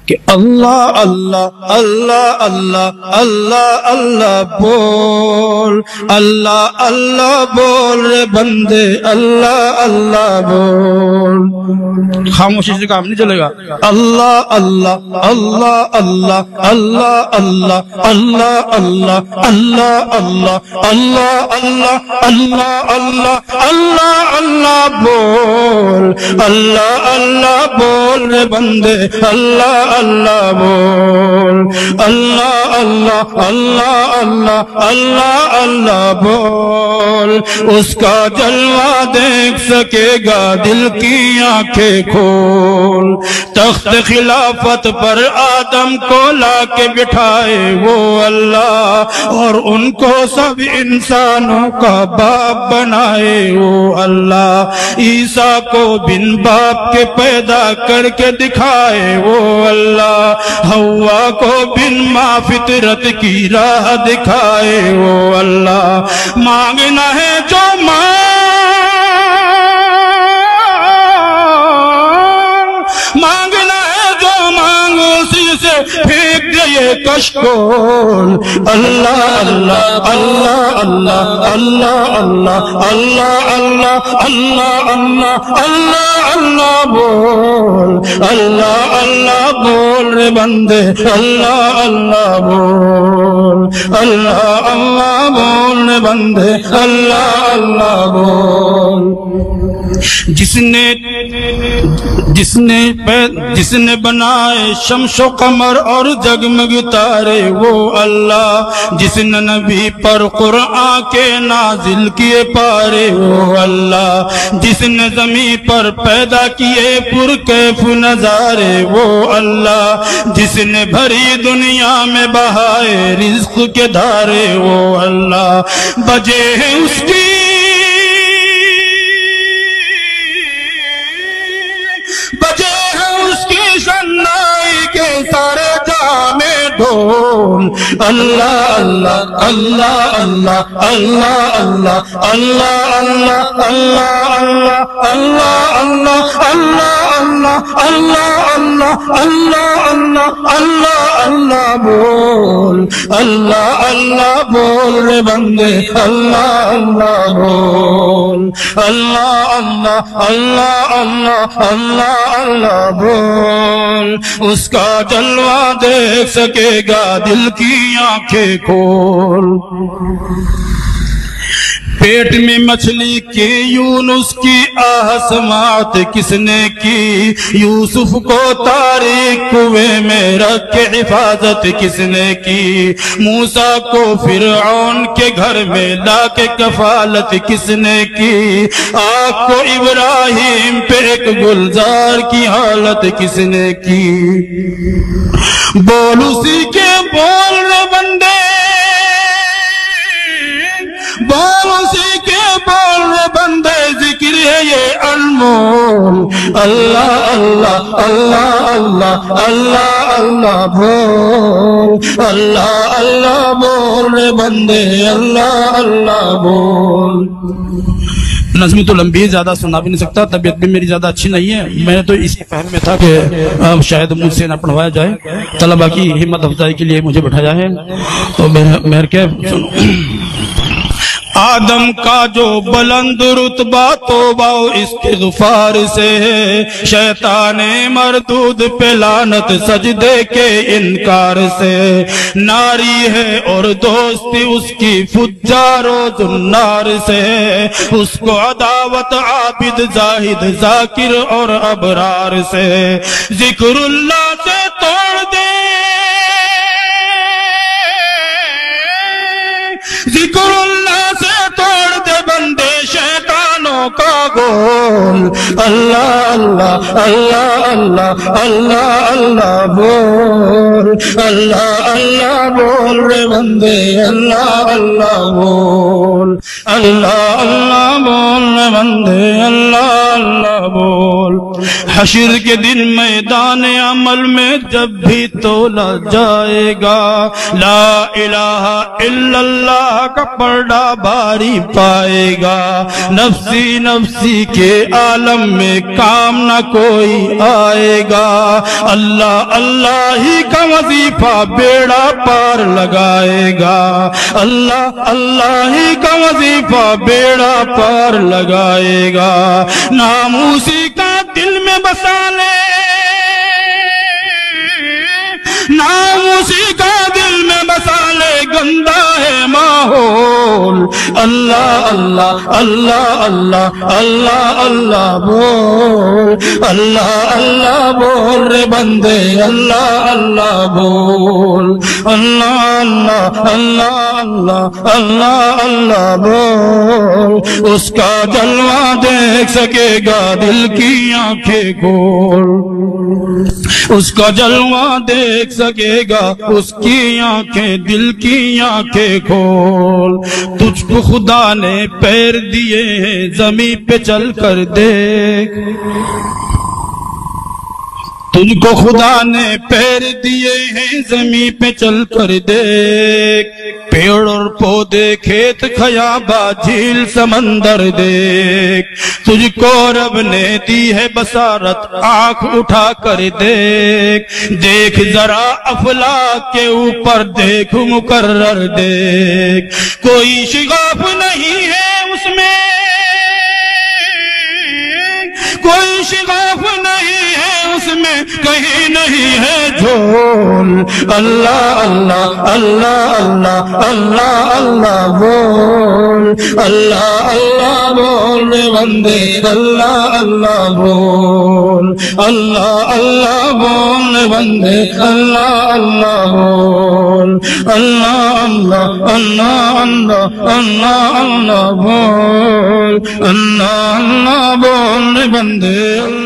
کہ اللہ اللہ اللہ اللہ اللہ اللہ بول، اللہ اللہ بول رے بندے، اللہ اللہ بول۔ خاموشی سے کام نہیں چلے گا۔ اللہ اللہ اللہ اللہ اللہ اللہ اللہ اللہ اللہ اللہ اللہ اللہ اللہ اللہ اللہ اللہ بول، اللہ اللہ بول رے بندے، اللہ اللہ بول، اللہ اللہ اللہ اللہ اللہ اللہ بول۔ اس کا جلوہ دیکھ سکے گا دل کی آنکھیں کھول، تخت خلافت پر آدم کو لا کے بٹھائے وہ اللہ، اور ان کو سب انسانوں کا باپ بنائے وہ اللہ، عیسیٰ کو بن باپ کے پیدا کر کے دکھائے وہ اللہ، حوا کو بن ماں فطرت کی راہ دکھائے وہ اللہ۔ مانگنا ہے جو مانگنا ہے جو مانگ اسی سے پھینک دے یہ کشکول، اللہ اللہ اللہ اللہ اللہ اللہ اللہ اللہ اللہ اللہ اللہ بول، اللہ اللہ بول رے بندے، اللہ اللہ بول، اللہ اللہ بول رے بندے، اللہ اللہ بول۔ جس نے بنائے شمس و قمر اور جگمگ تارے وہ اللہ، جس نے نبی پر قرآن کے نازل کیے پارے وہ اللہ، جس نے زمین پر پیدا کیے پرکیف نظارے وہ اللہ، جس نے بھری دنیا میں بہائے رزق کے دھارے وہ اللہ، بجے ہیں اس کی شنائی کے سارے جامے ڈھول، اللہ اللہ اللہ اللہ اللہ اللہ اللہ اللہ اللہ اللہ اللہ اللہ اللہ اللہ اللہ اللہ اللہ بول، اللہ اللہ بول رے بندے، اللہ اللہ بول، اللہ اللہ اللہ اللہ اللہ اللہ بول۔ اس کا جلوہ دیکھ سکے گا دل کی آنکھیں کھول، پیٹ میں مچھلی کی یونس کی آسمات کس نے کی، یوسف کو تاریک کنویں میں رکھ کے حفاظت کس نے کی، موسیٰ کو فرعون کے گھر میں لا کے کفالت کس نے کی، آگ کو ابراہیم پہ ایک گلزار کی حالت کس نے کی۔ بول اسی کے بول رے بندے، بول اسی کے بول رے بندے، ذکر ہے یہ انمول، اللہ اللہ اللہ اللہ اللہ اللہ بول، اللہ اللہ بول رے بندے، اللہ اللہ بول۔ نظم تو لمبی زیادہ سنا بھی نہیں سکتا، طبیعت بھی میری زیادہ اچھی نہیں ہے، میں تو اسی فہم میں تھا کہ شاید مجھ سے نہ پڑھوایا جائے، طلبہ کی ہمت افزائی کے لیے مجھے بٹھایا ہے، تو مہر کے آدم کا جو بلند رتبہ توبہ استغفار سے ہے، شیطان مردود پہ لعنت سجدے کے انکار سے، ناری ہے اور دوستی اس کی فجار و زنار سے، اس کو عداوت عابد زاہد ذاکر اور ابرار سے، ذکر اللہ سے توڑ دے، ذکر اللہ سے توڑ دے بندے شیطانوں کا گول، اللہ اللہ اللہ اللہ اللہ اللہ بول، اللہ اللہ بول رے بندے، اللہ اللہ بول، اللہ اللہ بول رے بندے، اللہ اللہ بول۔ حشر کے دن میدان عمل میں جب بھی تولا جائے گا، لا الہ الا اللہ کا پردہ باری پائے گا، نفسی نفسی کے عالم میں کام نہ کوئی آئے گا. اللہ اللہ ہی کا وظیفہ بیڑا پار لگائے گا. اللہ اللہ ہی کا وظیفہ بیڑا پار لگائے گا. نام اسی کا دل میں بسا لے, نام اسی کا دل میں بسا لے, گندا ہے ماحول. اللہ اللہ اللہ اللہ اللہ اللہ بول, اللہ اللہ بول رے بندے, اللہ اللہ بول, اللہ اللہ اللہ اللہ اللہ اللہ بول. اس کا جلوہ دیکھ سکے گا دل کی آنکھیں کھول, اس کا جلوہ دیکھ سکے گا اس کی آنکھیں دل کی آنکھیں کھول. تجھ کو خدا نے پیر دیے ہیں زمین پہ چل کر دیکھ, تجھ کو خدا نے پیر دیے ہیں زمین پہ چل کر دیکھ. پیڑ اور پودے کھیت خیابہ جھیل سمندر دیکھ. تجھ کو رب نے دی ہے بصارت آنکھ اٹھا کر دیکھ. دیکھ ذرا افلاک کے اوپر دیکھ مقرر دیکھ. کوئی شگاف نہیں ہے اس میں, کوئی شگاف نہیں ہے اس میں, کہیں نہیں ہے جھول. اللہ اللہ اللہ اللہ اللہ اللہ بول, اللہ اللہ بول بندے, اللہ اللہ بول, اللہ اللہ بول بندے, اللہ اللہ بول, اللہ اللہ اللہ اللہ اللہ اللہ بول, اللہ اللہ بول بندے.